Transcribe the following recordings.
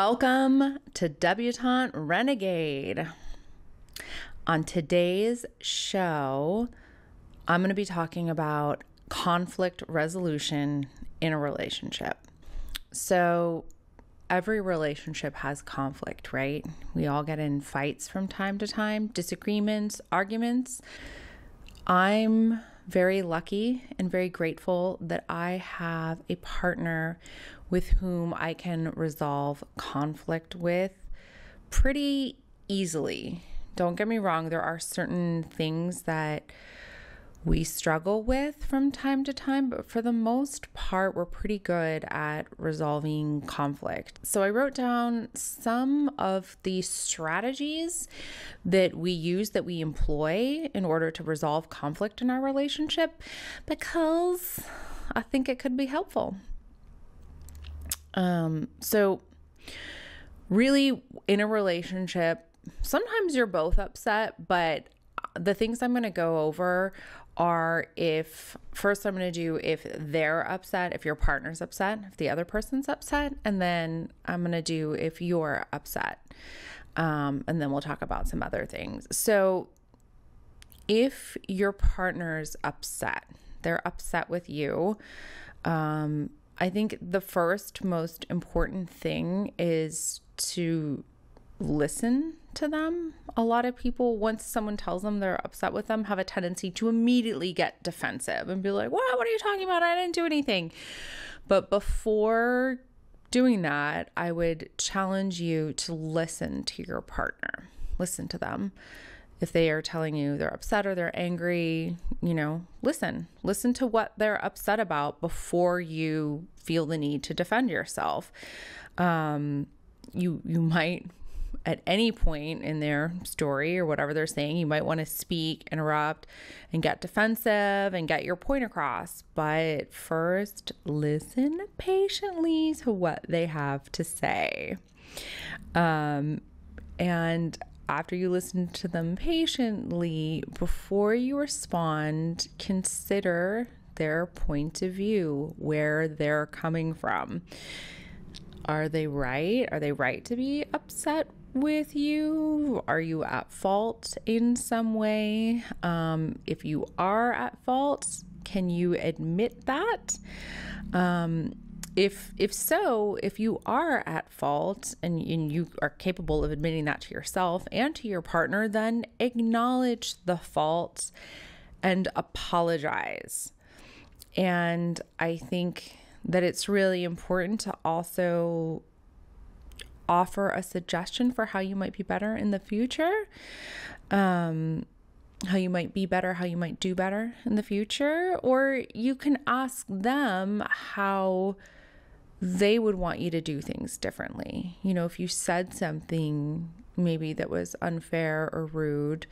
Welcome to Debutante Renegade. On today's show, I'm going to be talking about conflict resolution in a relationship. So every relationship has conflict, right? We all get in fights from time to time, disagreements, arguments. I'm very lucky and very grateful that I have a partner with whom I can resolve conflict with pretty easily. Don't get me wrong, there are certain things that we struggle with from time to time, but for the most part, we're pretty good at resolving conflict. So I wrote down some of the strategies that we use, that we employ in order to resolve conflict in our relationship, because I think it could be helpful. So really in a relationship, sometimes you're both upset, but the things I'm going to go over are if they're upset, if your partner's upset, if the other person's upset, and then I'm going to do if you're upset. And then we'll talk about some other things. So if your partner's upset, they're upset with you, I think the first most important thing is to listen to them. A lot of people, once someone tells them they're upset with them, have a tendency to immediately get defensive and be like, what are you talking about? I didn't do anything. But before doing that, I would challenge you to listen to your partner. Listen to them. If they are telling you they're upset or they're angry, listen to what they're upset about before you feel the need to defend yourself. You might, at any point in their story or whatever they're saying, you might want to speak, interrupt, and get defensive and get your point across. But first, listen patiently to what they have to say. And after you listen to them patiently, before you respond, consider their point of view, where they're coming from. Are they right? Are they right to be upset with you? Are you at fault in some way? If you are at fault, can you admit that? If so, if you are at fault and you are capable of admitting that to yourself and to your partner, then acknowledge the fault and apologize. And I think that it's really important to also offer a suggestion for how you might be better in the future, how you might be better, how you might do better in the future, or you can ask them how they would want you to do things differently. If you said something maybe that was unfair or rude,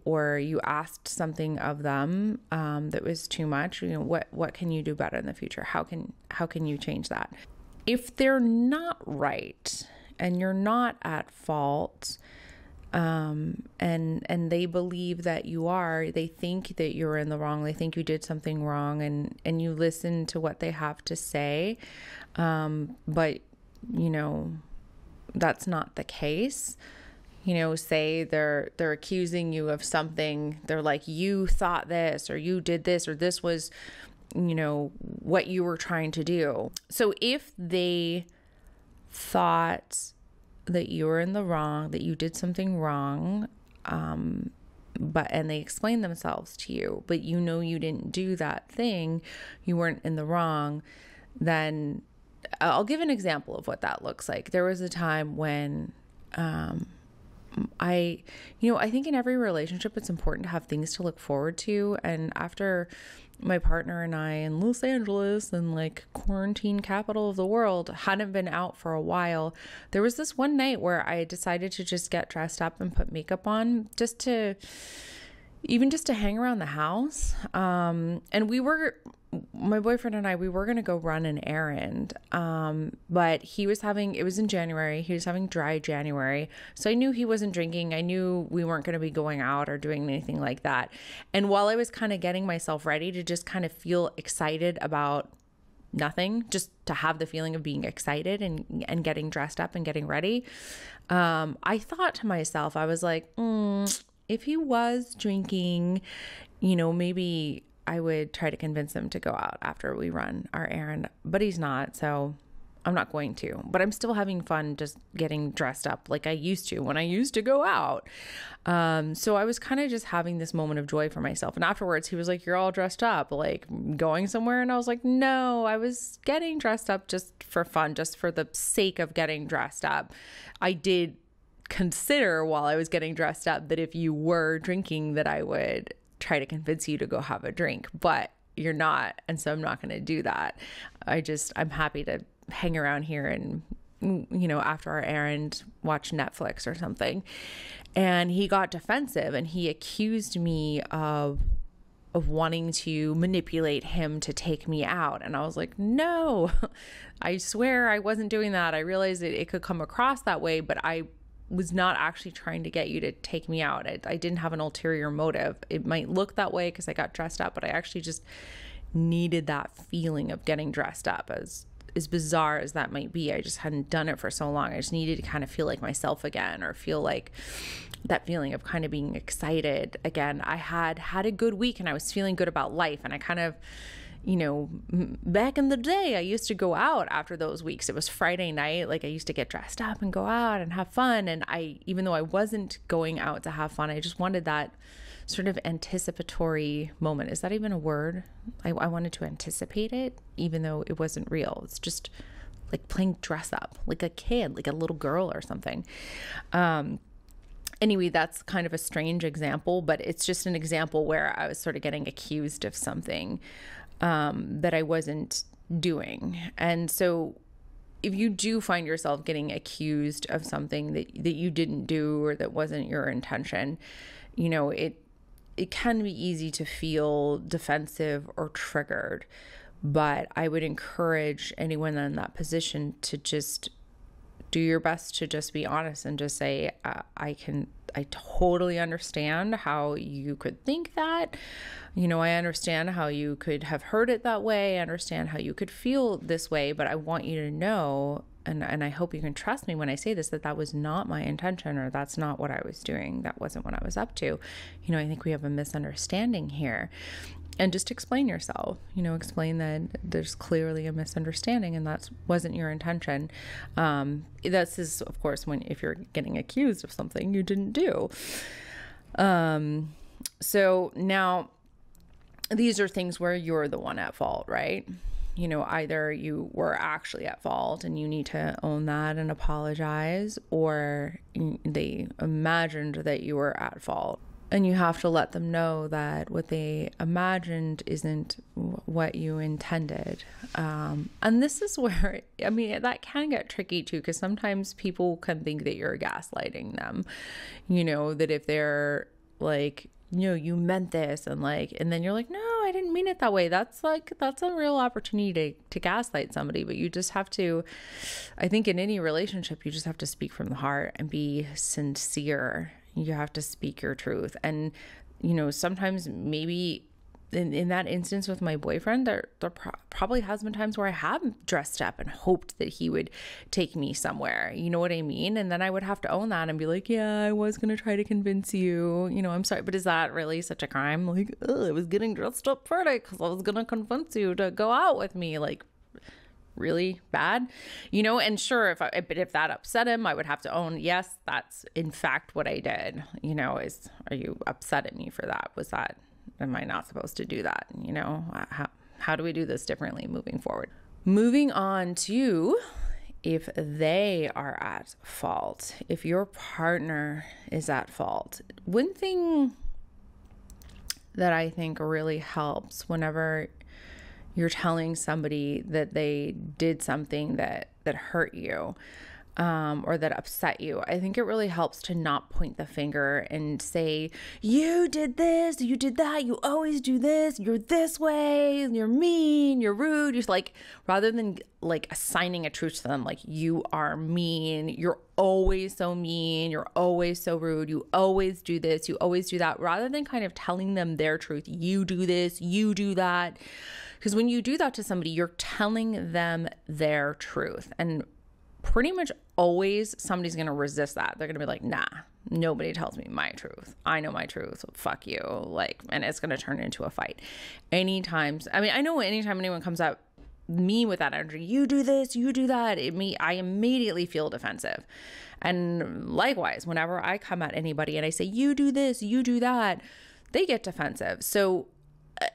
or you asked something of them that was too much, what can you do better in the future? How can you change that? If they're not right and you're not at fault, and they believe that you are, they think that you're in the wrong, they think you did something wrong, and you listen to what they have to say, but that's not the case. Say they're accusing you of something. They're like, you thought this, or you did this, or this was, what you were trying to do. So if they thought that you were in the wrong, that you did something wrong, and they explain themselves to you, but you didn't do that thing, you weren't in the wrong, then I'll give an example of what that looks like. There was a time when I think in every relationship, it's important to have things to look forward to. And after my partner and I in Los Angeles, and like quarantine capital of the world, hadn't been out for a while, there was this one night where I decided to just get dressed up and put makeup on just to hang around the house. And my boyfriend and I, we were going to go run an errand. But it was in January, he was having dry January. So I knew he wasn't drinking. I knew we weren't going to be going out or doing anything like that. And while I was kind of getting myself ready to just kind of feel excited about nothing, just to have the feeling of being excited and getting dressed up and getting ready. I thought to myself, I was like, if he was drinking, maybe I would try to convince him to go out after we run our errand, but he's not. So I'm not going to, but I'm still having fun just getting dressed up like I used to when I used to go out. So I was kind of just having this moment of joy for myself. And afterwards he was like, you're all dressed up, like going somewhere? And I was like, no, I was getting dressed up just for fun, just for the sake of getting dressed up. I did consider while I was getting dressed up that if you were drinking that I would try to convince you to go have a drink, but you're not. And so I'm not going to do that. I'm happy to hang around here and, after our errand, watch Netflix or something. And he got defensive and he accused me of wanting to manipulate him to take me out. And I was like, no, I swear I wasn't doing that. I realized that it could come across that way, but I was not actually trying to get you to take me out. I didn't have an ulterior motive. It might look that way because I got dressed up, but I actually just needed that feeling of getting dressed up. As bizarre as that might be, I just hadn't done it for so long. I just needed to kind of feel like myself again, or feel like that feeling of kind of being excited again. I had a good week and I was feeling good about life. And I kind of, back in the day, I used to go out after those weeks. It was Friday night. Like I used to get dressed up and go out and have fun. And even though I wasn't going out to have fun, I just wanted that sort of anticipatory moment. Is that even a word? I wanted to anticipate it, even though it wasn't real. It's just like playing dress up, like a kid, like a little girl or something. Anyway, that's kind of a strange example, but it's just an example where I was sort of getting accused of something that I wasn't doing. And so if you do find yourself getting accused of something that you didn't do or that wasn't your intention, it can be easy to feel defensive or triggered, but I would encourage anyone in that position to just do your best to just be honest and just say, I totally understand how you could think that, I understand how you could have heard it that way. I understand how you could feel this way, but I want you to know, and I hope you can trust me when I say this, that was not my intention, or that's not what I was doing. That wasn't what I was up to. I think we have a misunderstanding here. And just explain yourself, explain that there's clearly a misunderstanding and that wasn't your intention. This is, of course, if you're getting accused of something you didn't do. So now these are things where you're the one at fault, right? Either you were actually at fault and you need to own that and apologize, or they imagined that you were at fault. And you have to let them know that what they imagined isn't what you intended. And this is where, that can get tricky too, because sometimes people can think that you're gaslighting them, that if they're like, you meant this, and then you're like, no, I didn't mean it that way. That's a real opportunity to gaslight somebody. But you just have to, I think in any relationship, you just have to speak from the heart and be sincere. You have to speak your truth. And, sometimes maybe in that instance with my boyfriend, there probably has been times where I have dressed up and hoped that he would take me somewhere. You know what I mean? And then I would have to own that and be like, yeah, I was going to try to convince you, I'm sorry, but is that really such a crime? Like, I was getting dressed up for it because I was going to convince you to go out with me. Like, really bad, and sure, if that upset him, I would have to own, yes, that's in fact what I did. Are you upset at me for that? Am I not supposed to do that? How do we do this differently moving forward? Moving on to if they are at fault, if your partner is at fault. One thing that I think really helps whenever you're telling somebody that they did something that hurt you, or that upset you, I think it really helps to not point the finger and say, you did this, you did that, you always do this, you're this way, you're mean, you're rude. You're like, rather than like assigning a truth to them, like, you are mean, you're always so mean, you're always so rude, you always do this, you always do that, rather than kind of telling them their truth, you do this, you do that. Because when you do that to somebody, you're telling them their truth. And pretty much always somebody's going to resist that. They're going to be like, nah, nobody tells me my truth. I know my truth. Fuck you. Like, and it's going to turn into a fight. I know anytime anyone comes at me with that energy, you do this, you do that, I immediately feel defensive. And likewise, whenever I come at anybody and I say, you do this, you do that, they get defensive. So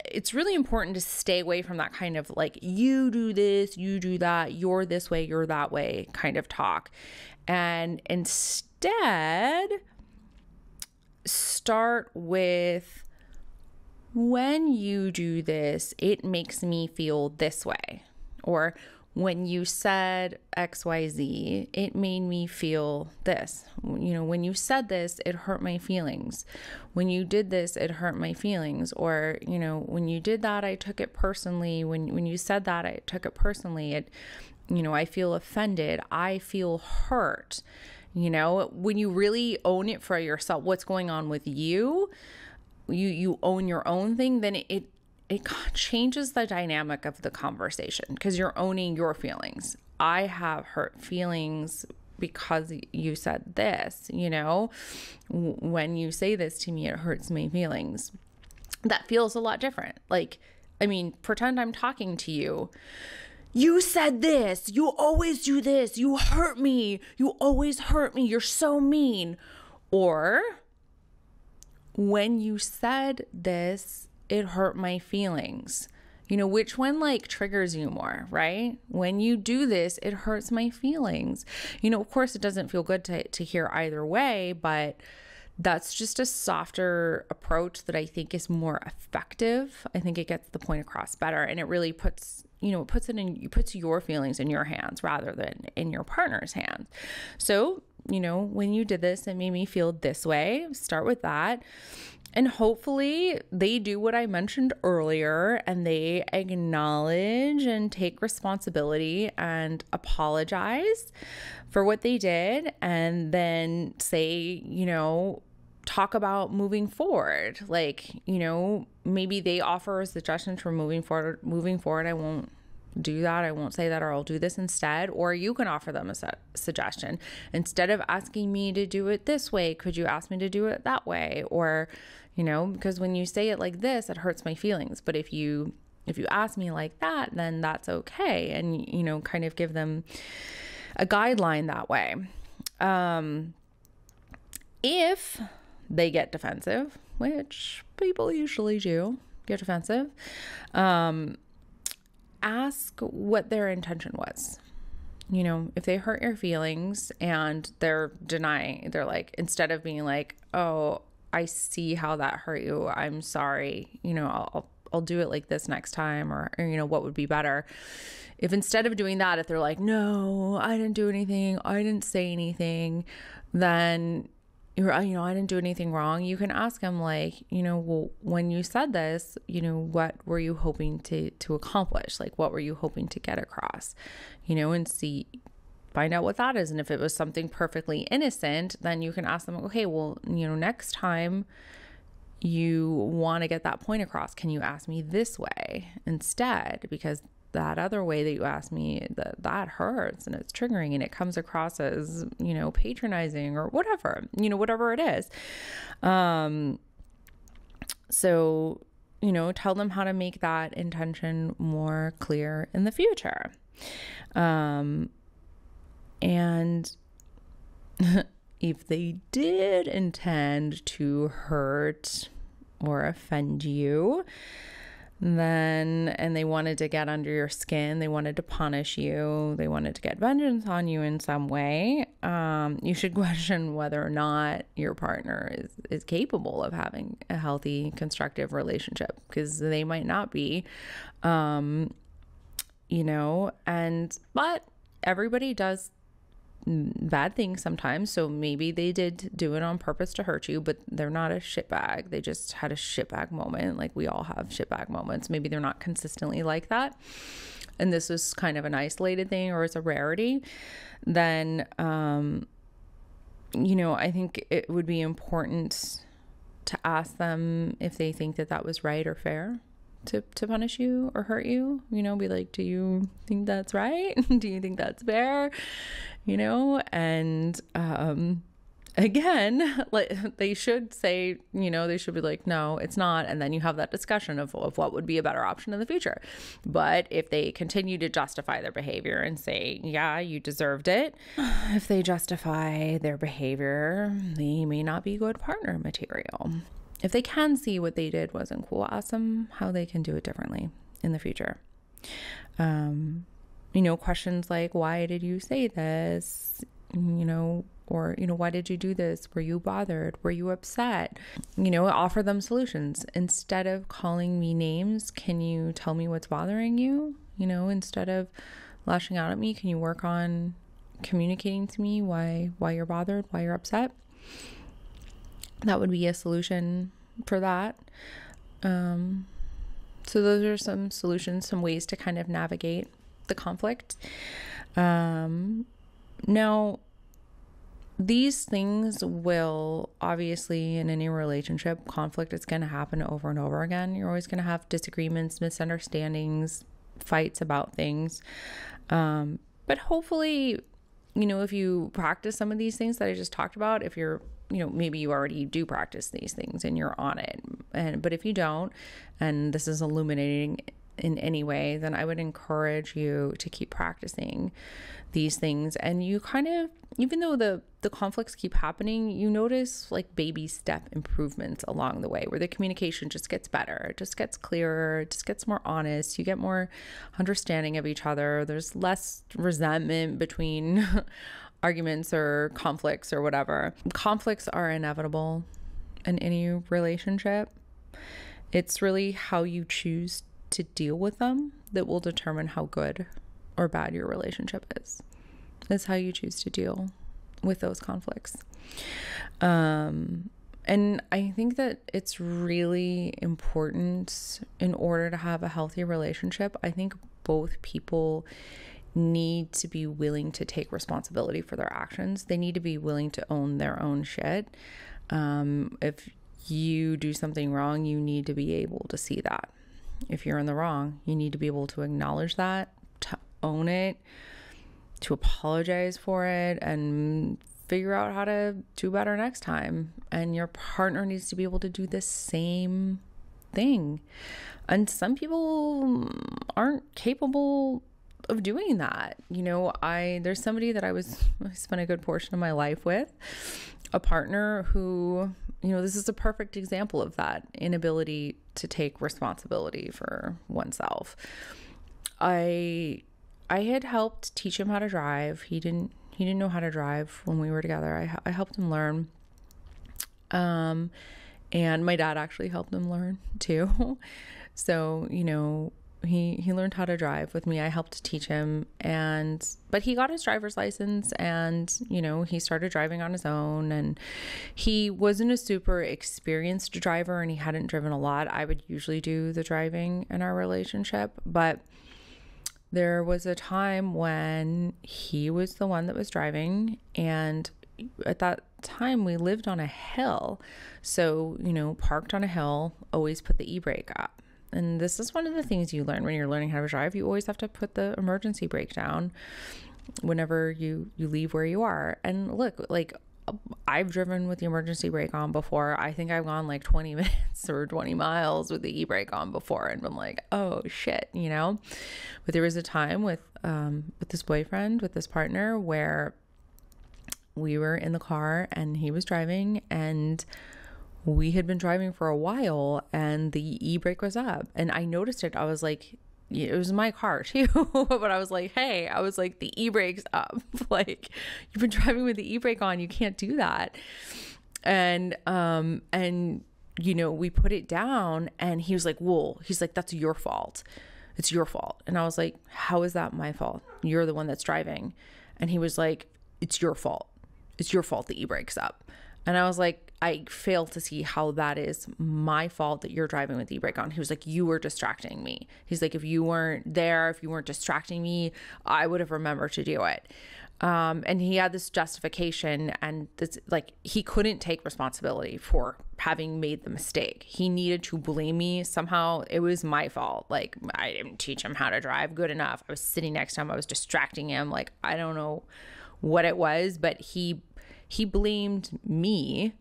it's really important to stay away from that kind of like, you do this, you do that, you're this way, you're that way kind of talk. And instead, start with, when you do this, it makes me feel this way. Or when you said XYZ, it made me feel this. When you said this, it hurt my feelings. When you did this, it hurt my feelings. Or, when you did that, I took it personally. When you said that, I took it personally. I feel offended. I feel hurt. When you really own it for yourself, what's going on with you, you own your own thing, then it changes the dynamic of the conversation, because you're owning your feelings. I have hurt feelings because you said this, when you say this to me, it hurts my feelings. That feels a lot different. Pretend I'm talking to you. You said this, you always do this, you hurt me, you always hurt me, you're so mean. Or, when you said this, it hurt my feelings. Which one triggers you more, right? When you do this, it hurts my feelings. Of course it doesn't feel good to hear either way, but that's just a softer approach that I think is more effective. I think it gets the point across better, and it really puts your feelings in your hands rather than in your partner's hands. So, when you did this, it made me feel this way. Start with that. And hopefully they do what I mentioned earlier, and they acknowledge and take responsibility and apologize for what they did, and then say, talk about moving forward. Maybe they offer a suggestion for moving forward. I won't do that. I won't say that, or I'll do this instead. Or you can offer them a suggestion. Instead of asking me to do it this way, could you ask me to do it that way? Or, because when you say it like this, it hurts my feelings. But if you ask me like that, then that's okay. And, kind of give them a guideline that way. If they get defensive, which people usually do get defensive, ask what their intention was. If they hurt your feelings and they're denying, they're like, instead of being like, oh, I see how that hurt you, I'm sorry, I'll do it like this next time, or what would be better. If instead of doing that, if they're like, no, I didn't do anything, I didn't say anything, then I didn't do anything wrong. You can ask them well, when you said this, what were you hoping to accomplish? What were you hoping to get across? And find out what that is. And if it was something perfectly innocent, then you can ask them, okay, well, next time you want to get that point across, can you ask me this way instead? Because that other way that you asked me, that hurts and it's triggering, and it comes across as, patronizing or whatever, whatever it is. So, tell them how to make that intention more clear in the future. And if they did intend to hurt or offend you, and they wanted to get under your skin, they wanted to punish you, they wanted to get vengeance on you in some way, you should question whether or not your partner is capable of having a healthy, constructive relationship, because they might not be, but everybody does bad things sometimes. So maybe they did do it on purpose to hurt you, but they're not a shitbag. They just had a shitbag moment. Like we all have shitbag moments. Maybe they're not consistently like that, and this was kind of an isolated thing, or it's a rarity. Then, I think it would be important to ask them if they think that that was right or fair to punish you or hurt you. Be like, do you think that's right? Do you think that's fair? And again, like they should say, they should be like, no, it's not. And then you have that discussion of what would be a better option in the future. But if they continue to justify their behavior and say, yeah, you deserved it, if they justify their behavior, they may not be good partner material. If they can see what they did wasn't cool, ask them how they can do it differently in the future. Questions like, why did you say this? Or, why did you do this? Were you bothered? Were you upset? Offer them solutions. Instead of calling me names, can you tell me what's bothering you? Instead of lashing out at me, can you work on communicating to me why you're bothered, why you're upset? That would be a solution for that. So those are some solutions, some ways to kind of navigate the conflict. Now, these things will obviously, in any relationship, conflict is going to happen over and over again. You're always going to have disagreements, misunderstandings, fights about things. But hopefully, if you practice some of these things that I just talked about, if you're, maybe you already do practice these things and you're on it. But if you don't, and this is illuminating in any way, then I would encourage you to keep practicing these things. And you kind of, even though the conflicts keep happening, you notice like baby step improvements along the way where the communication just gets better, it just gets clearer, it just gets more honest, you get more understanding of each other, there's less resentment between arguments or conflicts or whatever. Conflicts are inevitable in any relationship. It's really how you choose to deal with them that will determine how good or bad your relationship is. That's how you choose to deal with those conflicts. And I think that it's really important in order to have a healthy relationship. I think both people need to be willing to take responsibility for their actions. They need to be willing to own their own shit. If you do something wrong, you need to be able to see that. If you're in the wrong, you need to be able to acknowledge that, to own it, to apologize for it, and figure out how to do better next time. And your partner needs to be able to do the same thing. And some people aren't capable of doing that. There's somebody that I spent a good portion of my life with, a partner who, this is a perfect example of that inability to take responsibility for oneself. I had helped teach him how to drive. He didn't know how to drive when we were together. I helped him learn. And my dad actually helped him learn too. So, he learned how to drive with me. I helped teach him, but he got his driver's license and, he started driving on his own, and he wasn't a super experienced driver and he hadn't driven a lot. I would usually do the driving in our relationship, but there was a time when he was the one that was driving, and at that time we lived on a hill. So, parked on a hill, always put the e-brake up. And this is one of the things you learn when you're learning how to drive. You always have to put the emergency brake down whenever you leave where you are. And look, like I've driven with the emergency brake on before. I think I've gone like 20 minutes or 20 miles with the e-brake on before and been like, oh shit, But there was a time with this boyfriend, with this partner, where we were in the car and he was driving, and we had been driving for a while and the e-brake was up, and I noticed it. I was like, it was my car too, but I was like, hey, the e-brake's up. Like, you've been driving with the e-brake on, you can't do that. And we put it down, and he was like, whoa, he's like, that's your fault. It's your fault. And I was like, how is that my fault? You're the one that's driving. And he was like, it's your fault. It's your fault the e-brake's up. And I was like, I fail to see how that is my fault that you're driving with the e-brake on. He was like, you were distracting me. He's like, if you weren't there, if you weren't distracting me, I would have remembered to do it. And he had this justification, and it's like, he couldn't take responsibility for having made the mistake. He needed to blame me. Somehow it was my fault. Like, I didn't teach him how to drive good enough. I was sitting next to him. I was distracting him. Like, I don't know what it was, but he blamed me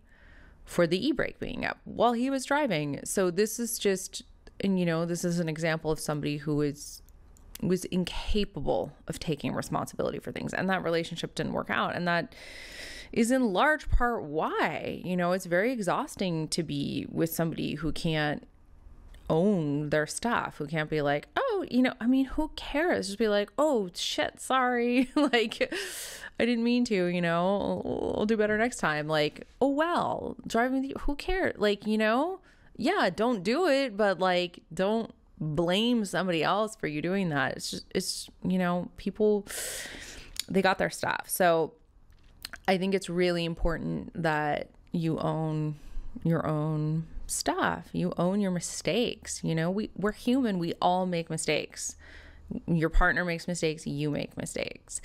for the e-brake being up while he was driving. So this is just, and this is an example of somebody who was incapable of taking responsibility for things, and that relationship didn't work out. And that is in large part why, it's very exhausting to be with somebody who can't own their stuff, who can't be like, oh, who cares? Just be like, oh shit, sorry. Like, I didn't mean to, I'll do better next time. Like, oh, well, driving with you, who cares? Like, yeah, don't do it, but like, don't blame somebody else for you doing that. It's people, they got their stuff. So I think it's really important that you own your own stuff. You own your mistakes. We're human. We all make mistakes. Your partner makes mistakes. You make mistakes.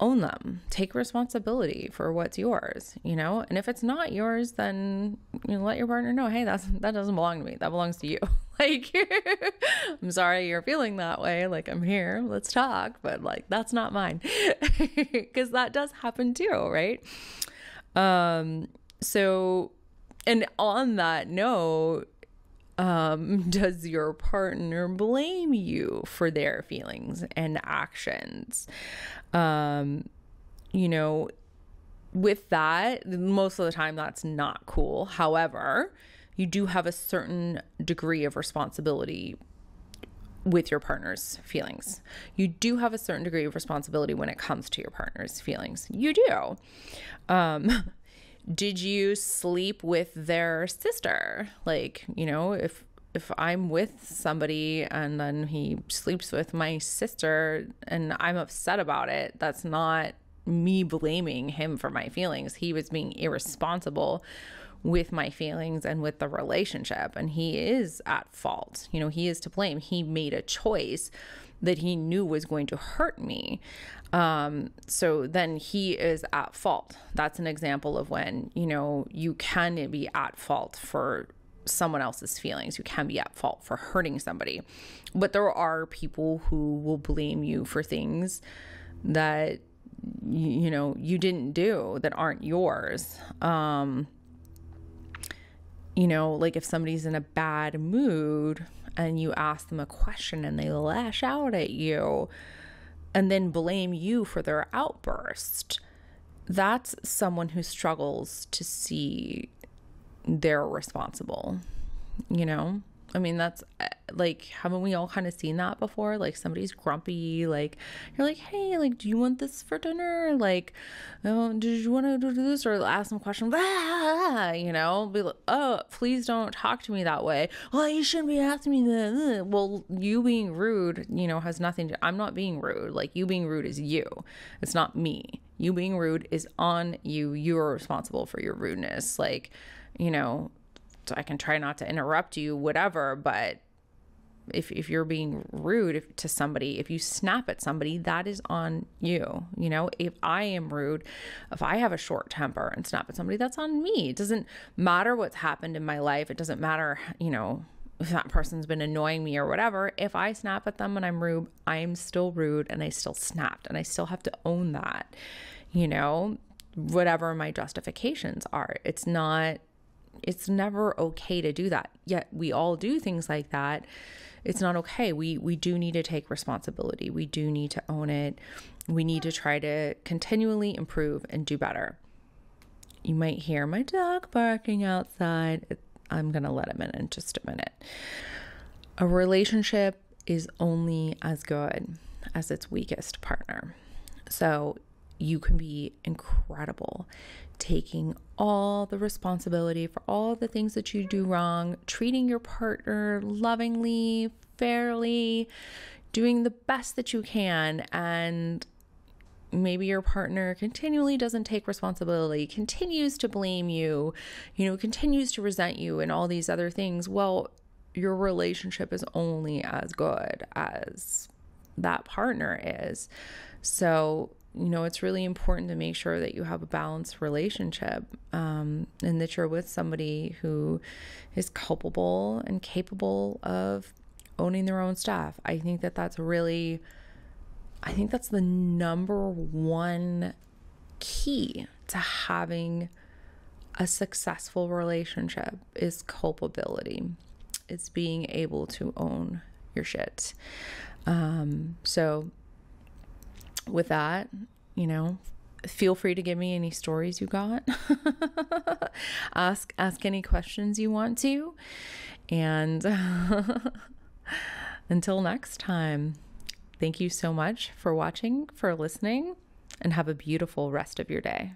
Own them. Take responsibility for what's yours, and if it's not yours, then let your partner know, hey, that doesn't belong to me. That belongs to you. Like, I'm sorry you're feeling that way. Like, I'm here, let's talk, but like, that's not mine. Because that does happen too, right? So, and on that note, does your partner blame you for their feelings and actions? With that, most of the time that's not cool. However, you do have a certain degree of responsibility with your partner's feelings. You do have a certain degree of responsibility when it comes to your partner's feelings. You do. Did you sleep with their sister? Like, if I'm with somebody and then he sleeps with my sister and I'm upset about it, that's not me blaming him for my feelings. He was being irresponsible with my feelings and with the relationship, and he is at fault. He is to blame. He made a choice that he knew was going to hurt me. So then he is at fault. That's an example of when, you can be at fault for someone else's feelings. You can be at fault for hurting somebody. But there are people who will blame you for things that, you didn't do, that aren't yours. Like if somebody's in a bad mood and you ask them a question and they lash out at you and then blame you for their outburst, that's someone who struggles to see they're responsible. That's like, haven't we all kind of seen that before? Like somebody's grumpy, like you're like, hey, like, do you want this for dinner? Like, oh, did you want to do this? Or ask them a question, be like, oh, please don't talk to me that way. Well, you shouldn't be asking me that. Well, you being rude, has nothing to, I'm not being rude. Like, you being rude is you. It's not me. You being rude is on you. You're responsible for your rudeness. Like, so I can try not to interrupt you, whatever, but if you're being rude to somebody, if you snap at somebody, that is on you. If I am rude, if I have a short temper and snap at somebody, that's on me. It doesn't matter what's happened in my life. It doesn't matter, if that person's been annoying me or whatever. If I snap at them and I'm rude, I'm still rude and I still snapped and I still have to own that, whatever my justifications are. It's never okay to do that. Yet we all do things like that. It's not okay. We do need to take responsibility. We do need to own it. We need to try to continually improve and do better. You might hear my dog barking outside. I'm going to let him in just a minute. A relationship is only as good as its weakest partner. So you can be incredible taking all the responsibility for all the things that you do wrong, treating your partner lovingly, fairly, doing the best that you can, and maybe your partner continually doesn't take responsibility, continues to blame you, continues to resent you and all these other things, well, your relationship is only as good as that partner is. So, it's really important to make sure that you have a balanced relationship, and that you're with somebody who is culpable and capable of owning their own stuff. I think that's the number one key to having a successful relationship is culpability. It's being able to own your shit. So with that, feel free to give me any stories you got. Ask any questions you want to. And until next time, thank you so much for watching, for listening, and have a beautiful rest of your day.